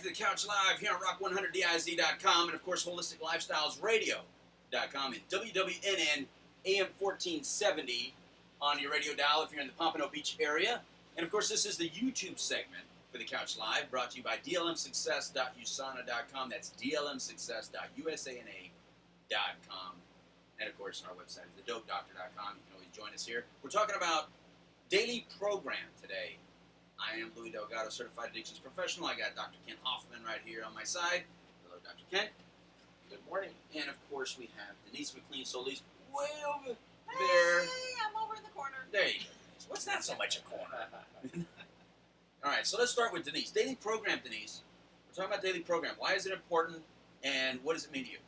to the Couch Live here on Rock100DIZ.com and, of course, HolisticLifestylesRadio.com and WWNN AM 1470 on your radio dial if you're in the Pompano Beach area. And, of course, this is the YouTube segment for the Couch Live, brought to you by DLMSuccess.usana.com. That's DLMSuccess.usana.com. And, of course, our website is thedopedoctor.com. You can always join us here. We're talking about Daily Program today. I am Louis Delgado, Certified Addictions Professional. I got Dr. Kent Hoffman right here on my side. Hello, Dr. Kent. Good morning. And, of course, we have Denise McLean-Solis way over there. Hey, I'm over in the corner. There you go. What's not so much a corner? All right, so let's start with Denise. Daily Program, Denise. We're talking about Daily Program. Why is it important, and what does it mean to you?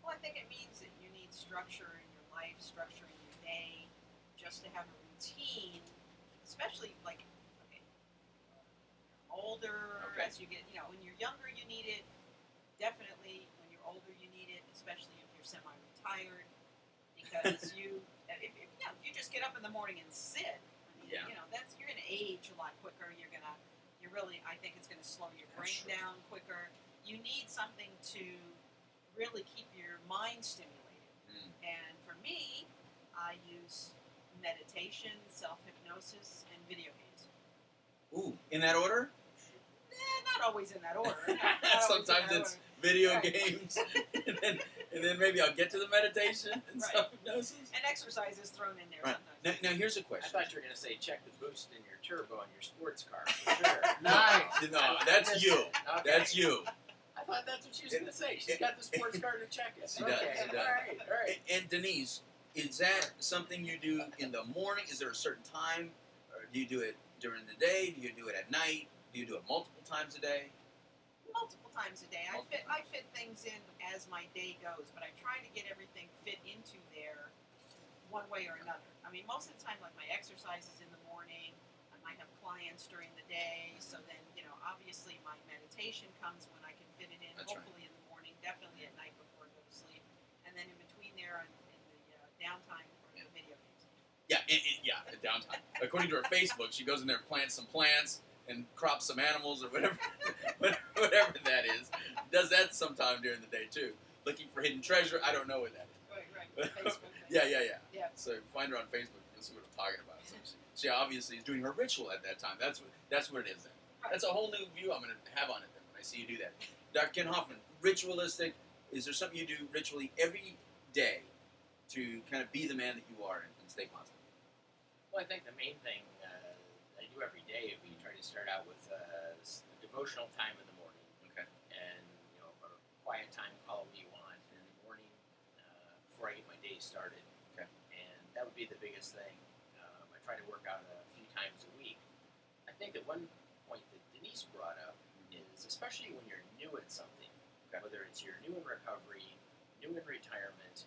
Well, I think it means that you need structure in your life, structure in your day, just to have a routine, especially, like, older, as you get, when you're younger, you need it. Definitely, when you're older, you need it, especially if you're semi-retired, because you just get up in the morning and sit. I mean, you're going to age a lot quicker. I think it's going to slow your brain down quicker. You need something to really keep your mind stimulated. And for me, I use meditation, self-hypnosis, and video games. Ooh, in that order? Not always in that order. Sometimes it's video games, and then maybe I'll get to the meditation and self-hypnosis. And exercise is thrown in there Now, sometimes. here's a question. I thought you were going to say check the boost in your turbo on your sports car. For sure. Nice. No, that's you. Okay. That's you. I thought that's what she was going to say. She's got the sports car to check it. She does. All right. And Denise, is that something you do in the morning? Is there a certain time? Or do you do it during the day? Do you do it at night? Do you do it multiple times a day? Multiple times a day. I fit things in as my day goes, but I try to get everything fit into there one way or another. I mean, most of the time, like my exercise is in the morning. I might have clients during the day, so then, obviously my meditation comes when I can fit it in, hopefully in the morning, definitely at night before I go to sleep, and then in between there in the downtime for the video games. The downtime. According to her Facebook, she goes in there and plants some plants and crops some animals or whatever that is. Does that sometime during the day too. Looking for hidden treasure. I don't know what that is. Right. Facebook. Yeah. So find her on Facebook. You'll see what I'm talking about. So she obviously is doing her ritual at that time. That's what it is then. Right. That's a whole new view I'm going to have on it then when I see you do that. Dr. Ken Hoffman, ritualistic. Is there something you do ritually every day to kind of be the man that you are and stay positive? Well, I think the main thing I do every day, we try to start out with a devotional time in the morning. Okay. And, a quiet time, call it what you want, in the morning before I get my day started. Okay. And that would be the biggest thing. I try to work out a few times a week. I think that one point that Denise brought up is, especially when you're new at something, whether it's you're new in recovery, new in retirement,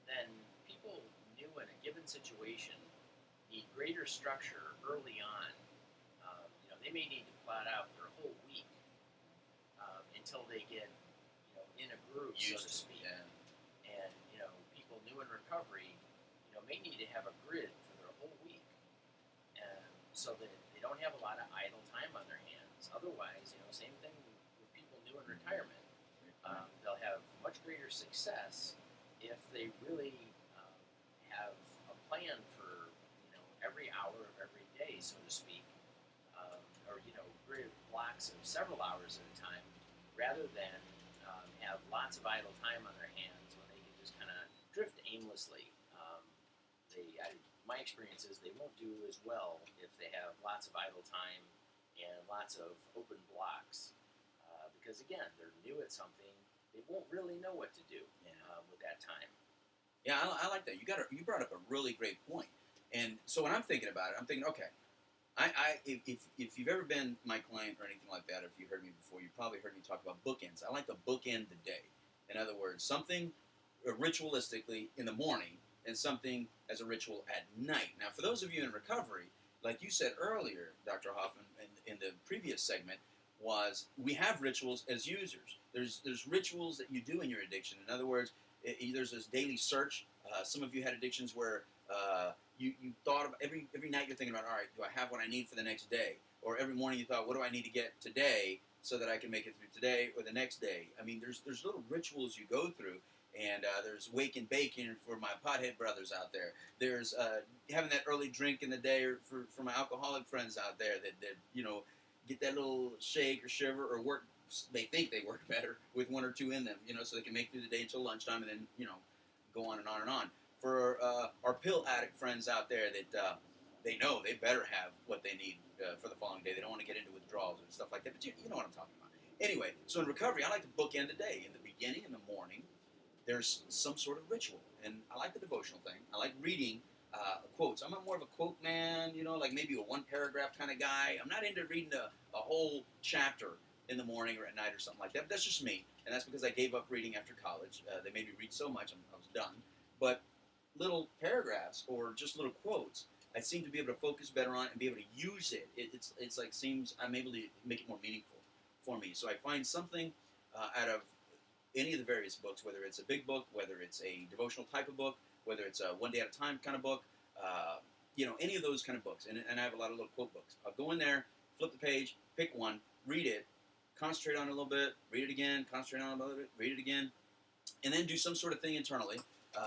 then people new in a given situation need greater structure early on. They may need to plot out their whole week until they get, in a groove, so to speak. Yeah. And, people new in recovery, may need to have a grid for their whole week, so that they don't have a lot of idle time on their hands. Otherwise, same thing with people new in retirement. They'll have much greater success if they really have a plan for every hour of every day, so to speak, or grid blocks of several hours at a time, rather than have lots of idle time on their hands when they can just kind of drift aimlessly. My experience is they won't do as well if they have lots of idle time and lots of open blocks, because again, they're new at something. They won't really know what to do with that time. Yeah, I like that. You brought up a really great point. And so when I'm thinking about it, I'm thinking, okay, if you've ever been my client or anything like that, or if you heard me before, you probably heard me talk about bookends. I like to bookend the day. In other words, something ritualistically in the morning and something as a ritual at night. Now, for those of you in recovery, like you said earlier, Dr. Hoffman, in the previous segment, was we have rituals as users. There's rituals that you do in your addiction. In other words, there's this daily search. Some of you had addictions where you thought about every night you're thinking about, all right, do I have what I need for the next day? Or every morning you thought, what do I need to get today so that I can make it through today or the next day? I mean, there's little rituals you go through, and there's wake and bacon for my pothead brothers out there. There's having that early drink in the day, or for my alcoholic friends out there that get that little shake or shiver or work. They think they work better with one or two in them, so they can make it through the day until lunchtime, and then go on and on and on. For our pill addict friends out there that they know they better have what they need for the following day. They don't want to get into withdrawals and stuff like that, but you know what I'm talking about. Anyway, so in recovery, I like to bookend the day. In the beginning, in the morning, there's some sort of ritual, and I like the devotional thing. I like reading quotes. I'm more of a quote man, like maybe a one-paragraph kind of guy. I'm not into reading a whole chapter in the morning or at night or something like that. But that's just me, and that's because I gave up reading after college. They made me read so much, I was done. But little paragraphs or just little quotes, I seem to be able to focus better on and be able to use it. It's like seems I'm able to make it more meaningful for me. So I find something out of any of the various books, whether it's a big book, whether it's a devotional type of book, whether it's a one day at a time kind of book, any of those kind of books. And I have a lot of little quote books. I'll go in there, flip the page, pick one, read it, concentrate on it a little bit, read it again, concentrate on it a little bit, read it again, and then do some sort of thing internally.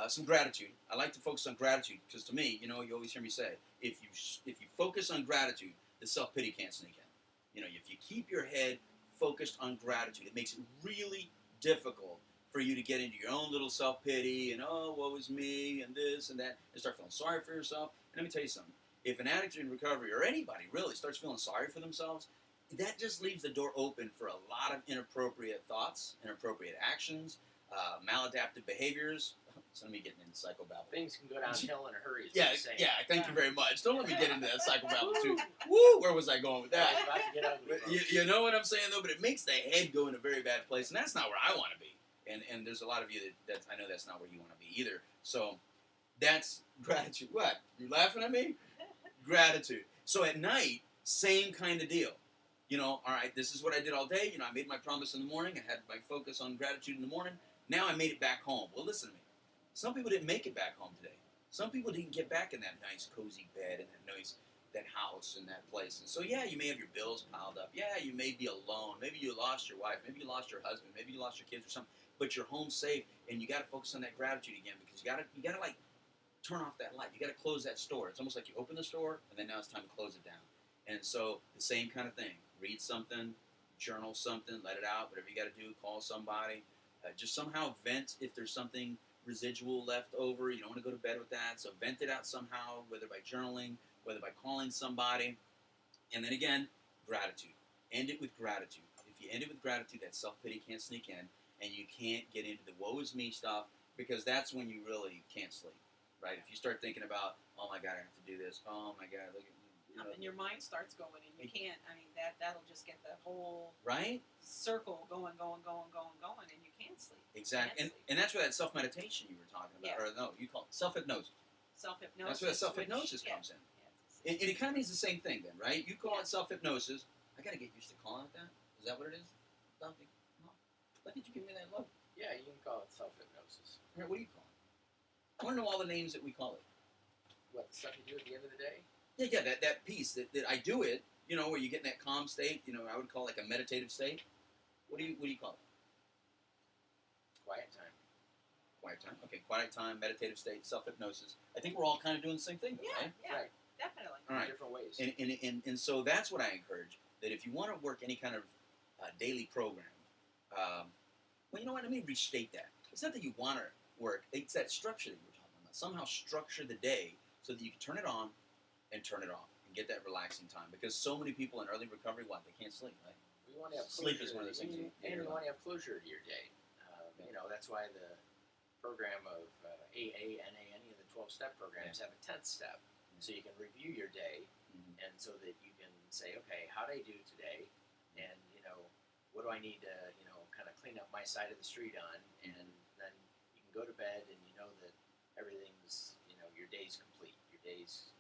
Some gratitude. I like to focus on gratitude because to me, you always hear me say, if you focus on gratitude, the self-pity can't sneak in. If you keep your head focused on gratitude, it makes it really difficult for you to get into your own little self-pity and, oh, woe is me and this and that, and start feeling sorry for yourself. And let me tell you something. If an addict in recovery or anybody really starts feeling sorry for themselves, that just leaves the door open for a lot of inappropriate thoughts, inappropriate actions, maladaptive behaviors. So let me get into psychobabble. Things can go downhill in a hurry. Yeah, thank you very much. Don't let me get into that psychobabble too. Woo! Where was I going with that? I was about to get ugly, you know what I'm saying though? But it makes the head go in a very bad place, and that's not where I want to be. And there's a lot of you that I know that's not where you want to be either. So that's gratitude. What? You laughing at me? Gratitude. So at night, same kind of deal. All right, this is what I did all day. I made my promise in the morning. I had my focus on gratitude in the morning. Now I made it back home. Well, listen to me. Some people didn't make it back home today. Some people didn't get back in that nice, cozy bed and that house and that place. And so, yeah, you may have your bills piled up. Yeah, you may be alone. Maybe you lost your wife. Maybe you lost your husband. Maybe you lost your kids or something. But you're home safe, and you got to focus on that gratitude again because you got to like turn off that light. You got to close that store. It's almost like you open the store, and then now it's time to close it down. And so the same kind of thing. Read something, journal something, let it out. Whatever you got to do, call somebody. Just somehow vent if there's something residual left over. You don't want to go to bed with that. So vent it out somehow, whether by journaling, whether by calling somebody. And then again, gratitude. End it with gratitude. If you end it with gratitude, that self-pity can't sneak in, and you can't get into the woe is me stuff because that's when you really can't sleep, right? If you start thinking about, oh my God, I have to do this. Oh my God, look at me. And your mind starts going, and you can't. I mean, that'll just get the whole circle going, and you can't sleep. Exactly, and that's where that self-meditation you were talking about, or no, you call it self-hypnosis. Self-hypnosis. That's where that self-hypnosis comes in. And it kind of means the same thing then, right? You call it self-hypnosis. I got to get used to calling it that. Is that what it is? Something? No. Why did you give me that look? Yeah, you can call it self-hypnosis. What do you call it? I want to know all the names that we call it. What, the stuff you do at the end of the day? Yeah, that piece that I do it, where you get in that calm state, I would call it like a meditative state. What do you call it? Quiet time. Quiet time. Okay, quiet time, meditative state, self-hypnosis. I think we're all kind of doing the same thing, though, right? Yeah, definitely. All right. Different ways. And so that's what I encourage, that if you want to work any kind of daily program, well, you know what? Let me restate that. It's not that you want to work. It's that structure that you were talking about. Somehow structure the day so that you can turn it on and turn it off and get that relaxing time. Because so many people in early recovery, they can't sleep, right? We want to have sleep closure. is one of those things. And you want to have closure to your day. That's why the program of AA, NA, any of the 12-step programs have a 10th step. So you can review your day, and so that you can say, okay, how did I do today? And, what do I need to, kind of clean up my side of the street on? And then you can go to bed and you know that everything's, your day's complete. Your day's,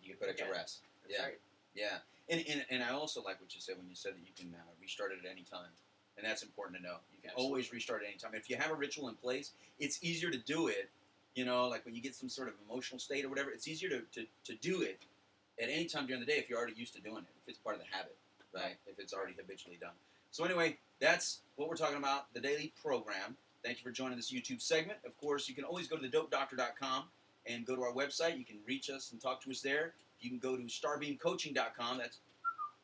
you can put it to rest. That's right. Yeah. And I also like what you said when you said that you can restart it at any time. And that's important to know. You can always restart at any time. If you have a ritual in place, it's easier to do it like when you get some sort of emotional state or whatever, it's easier to do it at any time during the day if you're already used to doing it, if it's part of the habit, right? If it's already habitually done. So anyway, that's what we're talking about, the daily program. Thank you for joining this YouTube segment. Of course, you can always go to thedopedoctor.com and go to our website. You can reach us and talk to us there. You can go to starbeamcoaching.com. That's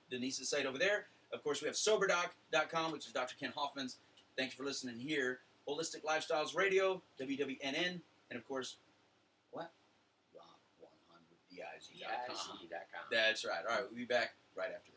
Denise's site over there. Of course, we have soberdoc.com, which is Dr. Ken Hoffman's. Thank you for listening here. Holistic Lifestyles Radio, WWNN, and of course, what? Rock 100DIZ.com. DIZ.com. That's right. All right, we'll be back right after